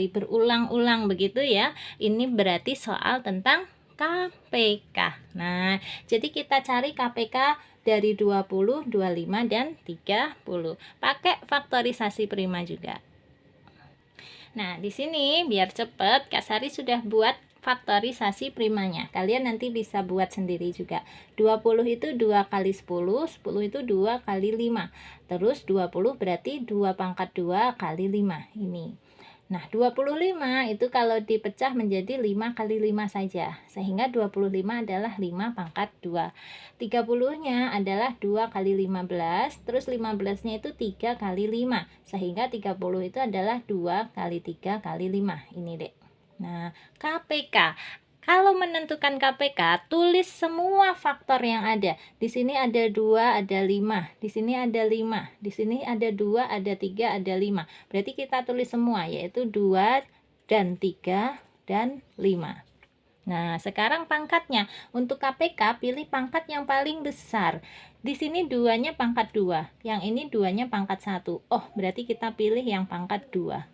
berulang-ulang begitu ya. Ini berarti soal tentang KPK. Nah, jadi kita cari KPK dari 20, 25, dan 30. Pakai faktorisasi prima juga. Nah, di sini biar cepet, Kak Sari sudah buat faktorisasi primanya. Kalian nanti bisa buat sendiri juga. 20 itu 2 kali 10, 10 itu 2 kali 5. Terus 20 berarti 2 pangkat 2 kali 5. Ini. Nah, 25 itu kalau dipecah menjadi 5 kali 5 saja. Sehingga 25 adalah 5 pangkat 2. 30-nya adalah 2 kali 15. Terus 15-nya itu 3 kali 5. Sehingga 30 itu adalah 2 kali 3 kali 5. Ini dek. Nah, KPK. Kalau menentukan KPK, tulis semua faktor yang ada. Di sini ada 2, ada 5. Di sini ada 5. Di sini ada 2, ada 3, ada 5. Berarti kita tulis semua, yaitu 2 dan 3 dan 5. Nah, sekarang pangkatnya. Untuk KPK, pilih pangkat yang paling besar. Di sini 2-nya pangkat 2. Yang ini 2-nya pangkat 1. Oh, berarti kita pilih yang pangkat 2.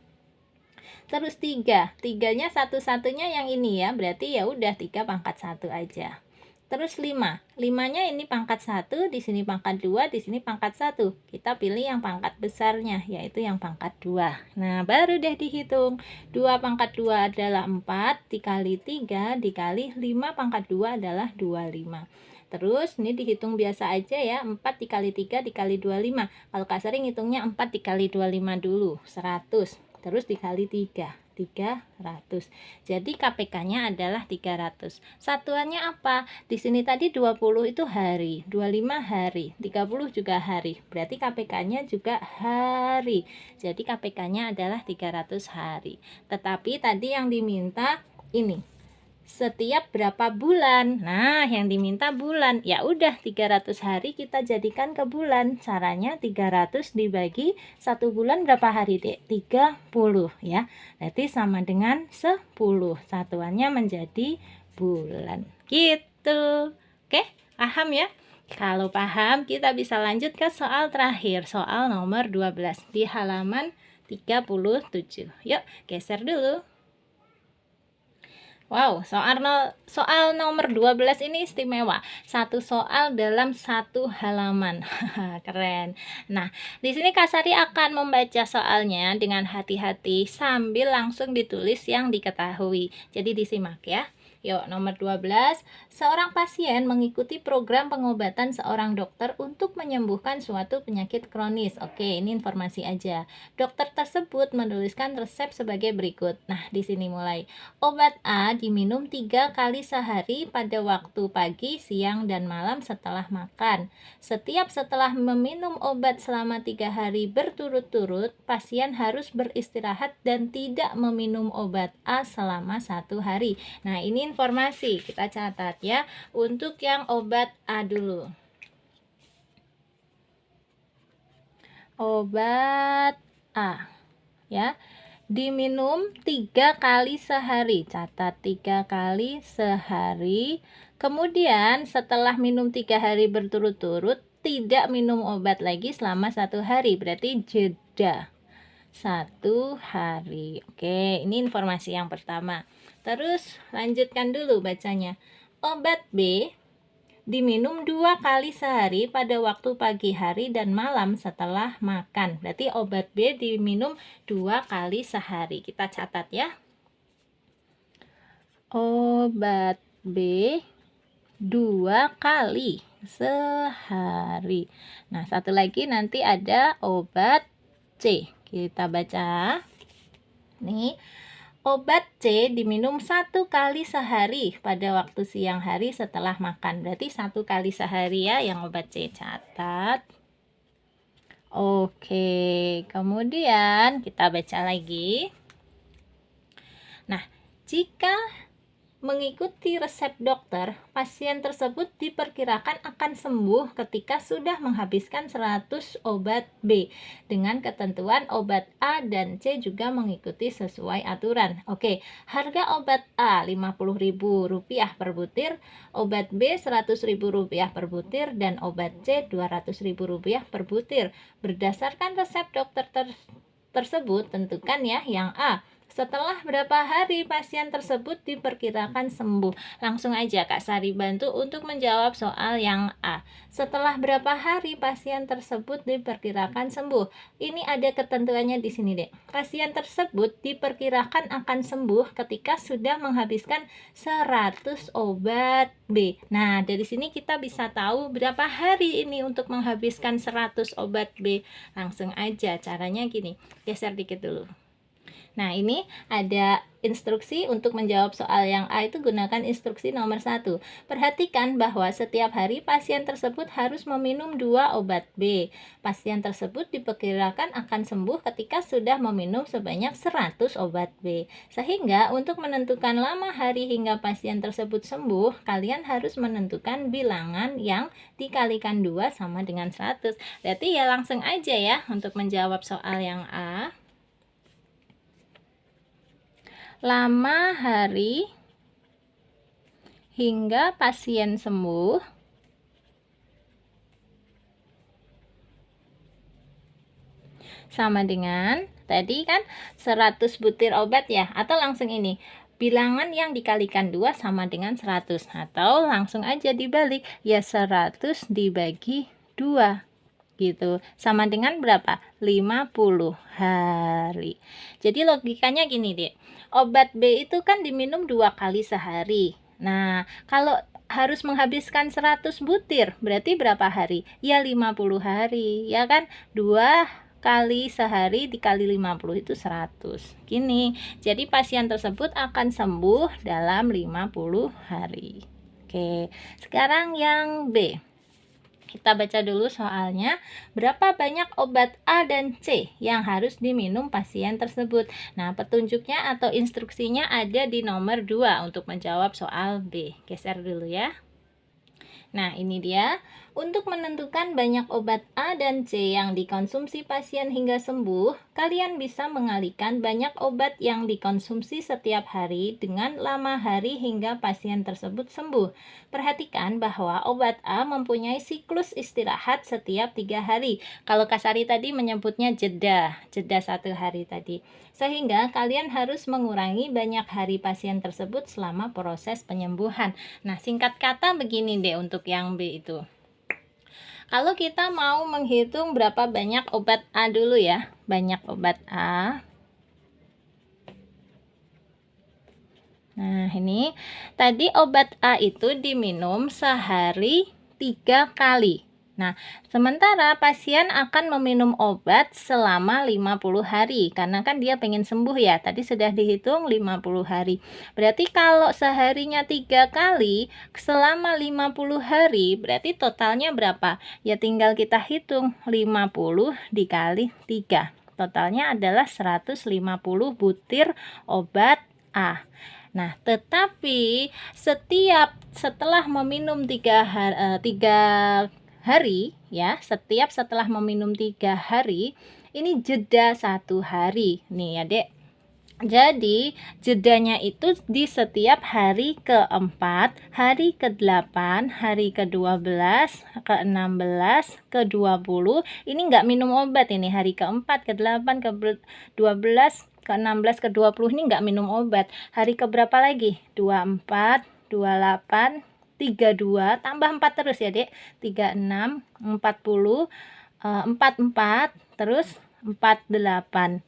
Terus 3, 3-nya satu-satunya yang ini ya, berarti ya udah 3 pangkat 1 aja. Terus 5, 5-nya ini pangkat 1, di sini pangkat 2, di sini pangkat 1. Kita pilih yang pangkat besarnya, yaitu yang pangkat 2. Nah, baru deh dihitung. 2 pangkat 2 adalah 4, dikali 3, dikali 5 pangkat 2 adalah 25. Terus ini dihitung biasa aja ya, 4 dikali 3 dikali 25. Kalau Kak Sari ngitungnya 4 dikali 25 dulu, 100. Terus dikali 3, 300. Jadi KPK-nya adalah 300. Satuannya apa? Di sini tadi 20 itu hari, 25 hari, 30 juga hari. Berarti KPK-nya juga hari. Jadi KPK-nya adalah 300 hari. Tetapi tadi yang diminta ini setiap berapa bulan. Nah, yang diminta bulan. Ya udah 300 hari kita jadikan ke bulan. Caranya 300 dibagi 1 bulan berapa hari, Dek? 30 ya. Berarti sama dengan 10. Satuannya menjadi bulan. Gitu. Oke, paham ya? Kalau paham, kita bisa lanjut ke soal terakhir, soal nomor 12 di halaman 37. Yuk, geser dulu. Wow, soal nomor 12 ini istimewa. Satu soal dalam satu halaman. Keren. Nah, di sini Kak Sari akan membaca soalnya dengan hati-hati sambil langsung ditulis yang diketahui. Jadi disimak ya. Yuk, nomor 12. Seorang pasien mengikuti program pengobatan seorang dokter untuk menyembuhkan suatu penyakit kronis. Oke, ini informasi aja. Dokter tersebut menuliskan resep sebagai berikut. Nah, di sini mulai. Obat A diminum 3 kali sehari pada waktu pagi, siang, dan malam setelah makan. Setiap setelah meminum obat selama 3 hari berturut-turut, pasien harus beristirahat dan tidak meminum obat A selama 1 hari. Nah, ini informasi kita catat ya. Untuk yang obat A dulu. Obat A ya. Diminum 3 kali sehari. Catat 3 kali sehari. Kemudian setelah minum 3 hari berturut-turut, tidak minum obat lagi selama 1 hari. Berarti jeda 1 hari. Oke, ini informasi yang pertama. Terus lanjutkan dulu bacanya. Obat B diminum 2 kali sehari pada waktu pagi hari dan malam setelah makan. Berarti obat B diminum 2 kali sehari. Kita catat ya. Obat B 2 kali sehari. Nah, satu lagi nanti ada obat C. Kita baca. Nih, obat C diminum 1 kali sehari pada waktu siang hari setelah makan. Berarti 1 kali sehari ya yang obat C. Catat. Oke, kemudian kita baca lagi. Nah, jika mengikuti resep dokter, pasien tersebut diperkirakan akan sembuh ketika sudah menghabiskan 100 obat B. Dengan ketentuan obat A dan C juga mengikuti sesuai aturan. Oke, harga obat A Rp50.000 per butir, obat B Rp100.000 per butir, dan obat C Rp200.000 per butir. Berdasarkan resep dokter tersebut, tentukan ya yang A. Setelah berapa hari pasien tersebut diperkirakan sembuh? Langsung aja Kak Sari bantu untuk menjawab soal yang A. Setelah berapa hari pasien tersebut diperkirakan sembuh? Ini ada ketentuannya di sini, Dek. Pasien tersebut diperkirakan akan sembuh ketika sudah menghabiskan 100 obat B. Nah, dari sini kita bisa tahu berapa hari ini untuk menghabiskan 100 obat B. Langsung aja, caranya gini. Geser dikit dulu. Nah, ini ada instruksi untuk menjawab soal yang A itu gunakan instruksi nomor 1. Perhatikan bahwa setiap hari pasien tersebut harus meminum 2 obat B. Pasien tersebut diperkirakan akan sembuh ketika sudah meminum sebanyak 100 obat B. Sehingga untuk menentukan lama hari hingga pasien tersebut sembuh, kalian harus menentukan bilangan yang dikalikan 2 sama dengan 100. Berarti ya langsung aja ya untuk menjawab soal yang A. Lama hari hingga pasien sembuh sama dengan tadi kan 100 butir obat ya, atau langsung ini bilangan yang dikalikan 2 sama dengan 100, atau langsung aja dibalik ya 100 dibagi 2 gitu, sama dengan berapa? 50 hari. Jadi logikanya gini deh, obat B itu kan diminum 2 kali sehari. Nah, kalau harus menghabiskan 100 butir, berarti berapa hari? Ya 50 hari, ya kan? 2 kali sehari dikali 50 itu 100. Gini, jadi pasien tersebut akan sembuh dalam 50 hari. Oke, sekarang yang B. Kita baca dulu soalnya. Berapa banyak obat A dan C yang harus diminum pasien tersebut? Nah, petunjuknya atau instruksinya ada di nomor 2 untuk menjawab soal B. Geser dulu ya. Nah, ini dia. Untuk menentukan banyak obat A dan C yang dikonsumsi pasien hingga sembuh, kalian bisa mengalihkan banyak obat yang dikonsumsi setiap hari dengan lama hari hingga pasien tersebut sembuh. Perhatikan bahwa obat A mempunyai siklus istirahat setiap 3 hari. Kalau Kasari tadi menyebutnya jeda 1 hari tadi. Sehingga kalian harus mengurangi banyak hari pasien tersebut selama proses penyembuhan. Nah, singkat kata begini deh untuk yang B itu. Kalau kita mau menghitung berapa banyak obat A dulu ya, banyak obat A. Nah, ini tadi obat A itu diminum sehari 3 kali. Nah, sementara pasien akan meminum obat selama 50 hari karena kan dia pengen sembuh ya. Tadi sudah dihitung 50 hari. Berarti kalau seharinya 3 kali selama 50 hari, berarti totalnya berapa? Ya tinggal kita hitung 50 dikali 3. Totalnya adalah 150 butir obat A. Nah, tetapi setelah meminum 3 hari ya, setelah meminum 3 hari, ini jeda 1 hari. Nih ya, Dek. Jadi, jedanya itu di setiap hari ke-4, hari ke-8, hari ke-12, ke-16, ke-20. Ini nggak minum obat ini, hari ke-4, ke-8, ke-12, ke-16, ke-20 ini nggak minum obat. Hari keberapa lagi? 24, 28, 32, tambah 4 terus ya, Dek. 36, 40, 44, terus 48.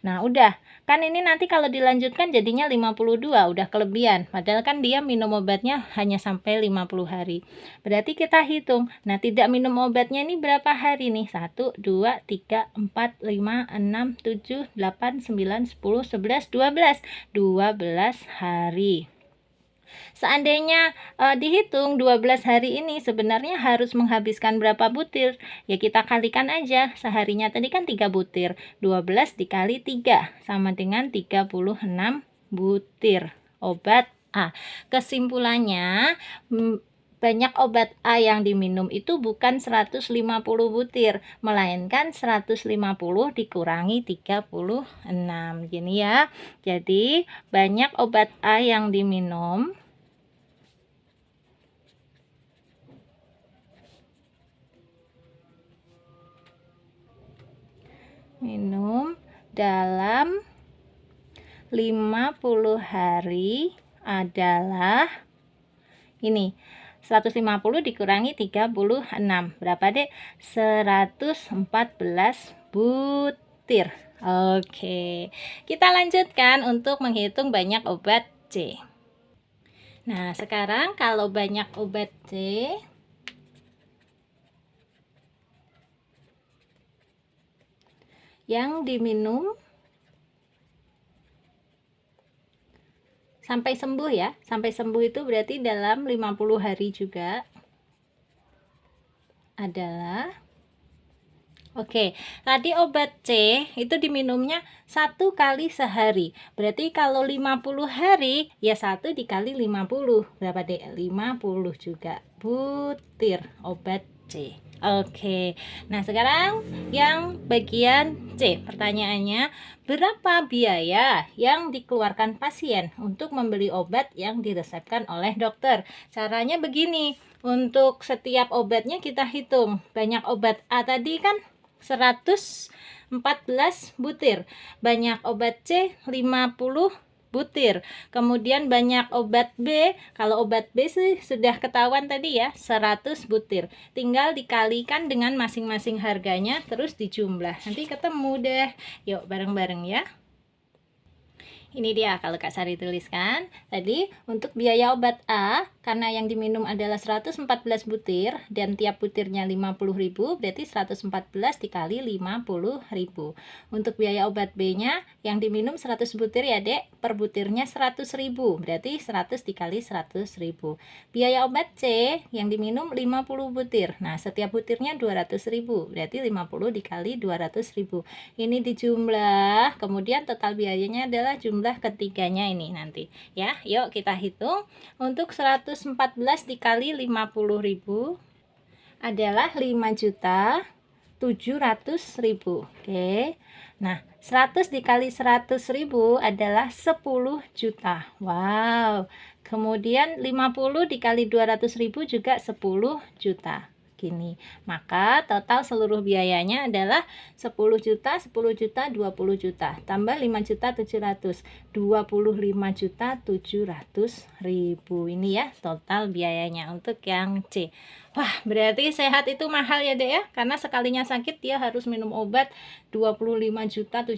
Nah, udah. Kan ini nanti kalau dilanjutkan jadinya 52, udah kelebihan. Padahal kan dia minum obatnya hanya sampai 50 hari. Berarti kita hitung. Nah, tidak minum obatnya ini berapa hari nih? 1, 2, 3, 4, 5, 6, 7, 8, 9, 10, 11, 12. 12 hari. Seandainya dihitung 12 hari ini sebenarnya harus menghabiskan berapa butir? Ya kita kalikan aja. Seharinya tadi kan 3 butir. 12 dikali 3 sama dengan 36 butir obat A. Kesimpulannya, banyak obat A yang diminum itu bukan 150 butir, melainkan 150 dikurangi 36. Gini ya. Jadi, banyak obat A yang diminum dalam 50 hari adalah ini 150 dikurangi 36. Berapa, Dek? 114 butir. Oke. Kita lanjutkan untuk menghitung banyak obat C. Nah, sekarang kalau banyak obat C yang diminum sampai sembuh ya. Sampai sembuh itu berarti dalam 50 hari juga adalah tadi obat C itu diminumnya 1 kali sehari. Berarti kalau 50 hari ya 1 dikali 50. Berapa, Dek? 50 juga butir obat C. Nah sekarang yang bagian C, pertanyaannya, berapa biaya yang dikeluarkan pasien untuk membeli obat yang diresepkan oleh dokter? Caranya begini, untuk setiap obatnya kita hitung. Banyak obat A tadi kan 114 butir, banyak obat C 50 butir. Kemudian banyak obat B, kalau obat B sih sudah ketahuan tadi ya, 100 butir. Tinggal dikalikan dengan masing-masing harganya terus dijumlah. Nanti ketemu deh. Yuk bareng-bareng ya. Ini dia kalau Kak Sari tuliskan. Tadi untuk biaya obat A, karena yang diminum adalah 114 butir dan tiap butirnya 50.000, berarti 114 dikali 50.000. Untuk biaya obat B-nya yang diminum 100 butir ya, Dek. Per butirnya 100.000, berarti 100 dikali 100.000. Biaya obat C yang diminum 50 butir. Nah, setiap butirnya 200.000, berarti 50 dikali 200.000. Ini dijumlah, kemudian total biayanya adalah jumlah ketiganya ini nanti ya. Yuk kita hitung. Untuk 114 dikali 50.000 adalah 5.700.000. Oke. Nah, 100 dikali 100.000 adalah 10 juta. Wow. Kemudian 50 dikali 200.000 juga 10 juta. Gini, maka total seluruh biayanya adalah 10 juta, 10 juta, 20 juta, tambah 5.700.000, 25.700.000. Ini ya total biayanya untuk yang C. Wah, berarti sehat itu mahal ya, Dek, ya? Karena sekalinya sakit dia harus minum obat 25.700.000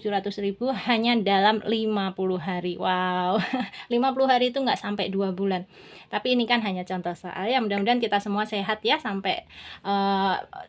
hanya dalam 50 hari. Wow, 50 hari itu nggak sampai 2 bulan. Tapi ini kan hanya contoh soal ya, mudah-mudahan kita semua sehat ya sampai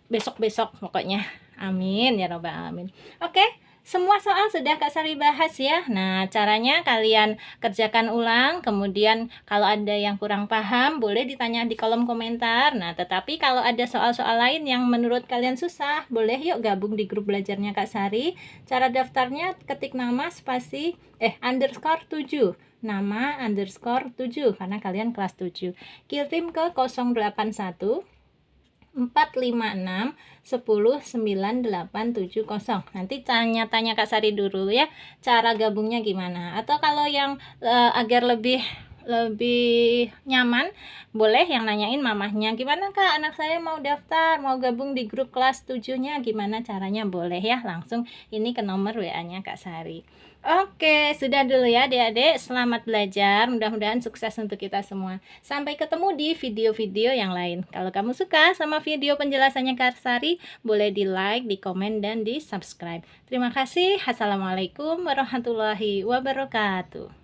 besok-besok pokoknya. Amin ya robbal alamin. Oke, semua soal sudah Kak Sari bahas ya. Nah, caranya kalian kerjakan ulang, kemudian kalau ada yang kurang paham boleh ditanya di kolom komentar. Nah, tetapi kalau ada soal-soal lain yang menurut kalian susah, boleh yuk gabung di grup belajarnya Kak Sari. Cara daftarnya ketik nama spasi underscore 7. Nama underscore 7 karena kalian kelas 7. Kirim ke 081 456 10 9870. Nanti tanya-tanya Kak Sari dulu ya cara gabungnya gimana, atau kalau yang agar lebih nyaman boleh yang nanyain mamahnya, gimana Kak anak saya mau daftar, mau gabung di grup kelas 7-nya gimana caranya, boleh ya langsung ini ke nomor WA-nya Kak Sari. Oke, sudah dulu ya adik-adik, selamat belajar, mudah-mudahan sukses untuk kita semua. Sampai ketemu di video-video yang lain. Kalau kamu suka sama video penjelasannya Kak Sari, boleh di like, di komen, dan di subscribe. Terima kasih. Assalamualaikum warahmatullahi wabarakatuh.